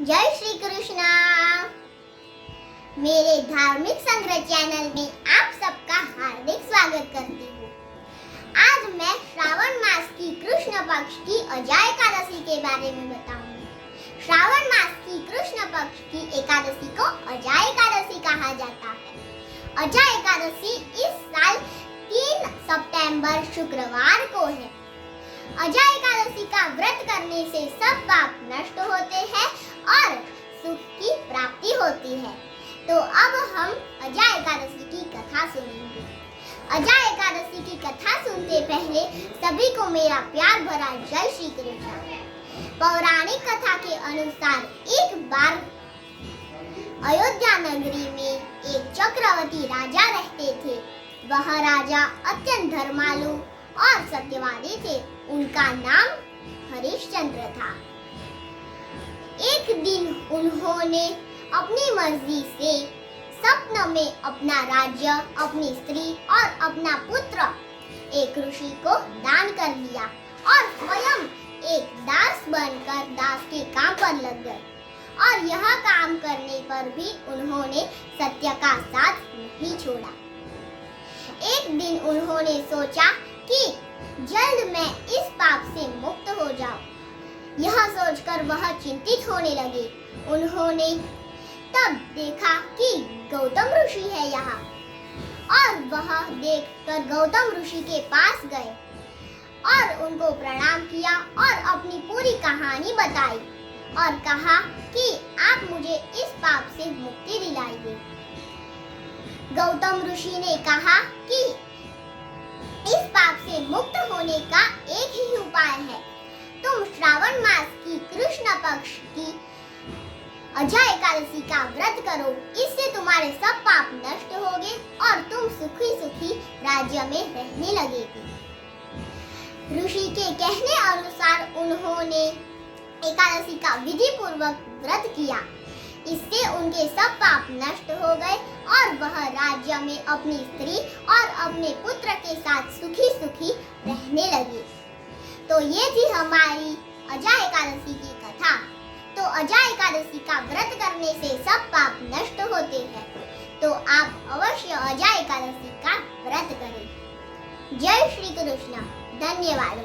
जय श्री कृष्णा। मेरे धार्मिक संग्रह चैनल में आप सबका हार्दिक स्वागत करती हूँ। आज मैं श्रावण मास की कृष्ण पक्ष की अजा एकादशी के बारे में बताऊंगी। श्रावण मास की कृष्ण पक्ष की एकादशी को अजा एकादशी कहा जाता है। अजा एकादशी इस साल 3 सितंबर शुक्रवार को है। अजा एकादशी का व्रत करने से सब पाप नष्ट होते हैं और सुख की प्राप्ति होती है। तो अब हम अजा एकादशी की कथा सुनेंगे। अजा एकादशी की कथा सुनते पहले सभी को मेरा प्यार भरा जय श्री कृष्ण। पौराणिक कथा के अनुसार एक बार अयोध्या नगरी में एक चक्रवर्ती राजा रहते थे। वह राजा अत्यंत धर्मालु और सत्यवादी थे। उनका नाम हरिश्चंद्र था। एक दिन उन्होंने अपनी मर्जी से स्वप्न में अपना राज्य, अपनी स्त्री और अपना पुत्र एक ऋषि को दान कर दिया और स्वयं एक दास बनकर दास के काम पर लग गए। और यह काम करने पर भी उन्होंने सत्य का साथ नहीं छोड़ा। एक दिन उन्होंने सोचा कि जल्द मैं इस पाप से मुक्त हो जाऊं। यह सोचकर वह चिंतित होने लगे। उन्होंने तब देखा कि गौतम ऋषि है यहाँ, और वह देखकर गौतम ऋषि के पास गए और उनको प्रणाम किया और अपनी पूरी कहानी बताई और कहा कि आप मुझे इस पाप से मुक्ति दिलाइए। गौतम ऋषि ने कहा कि इस पाप से मुक्त होने का एक ही उपाय है। तुम श्रावण मास की कृष्ण पक्ष की अजा एकादशी का व्रत करो। इससे तुम्हारे सब पाप नष्ट होंगे और तुम सुखी सुखी राज्य में रहने लगेगी। ऋषि के कहने अनुसार उन्होंने एकादशी का विधि पूर्वक व्रत किया। इससे उनके सब पाप नष्ट हो गए और वह राज्य में अपनी स्त्री और अपने पुत्र के साथ सुखी सुखी रहने लगे। तो ये थी हमारी अजा एकादशी की कथा। तो अजा एकादशी का व्रत करने से सब पाप नष्ट होते हैं। तो आप अवश्य अजा एकादशी का व्रत करें। जय श्री कृष्ण। धन्यवाद।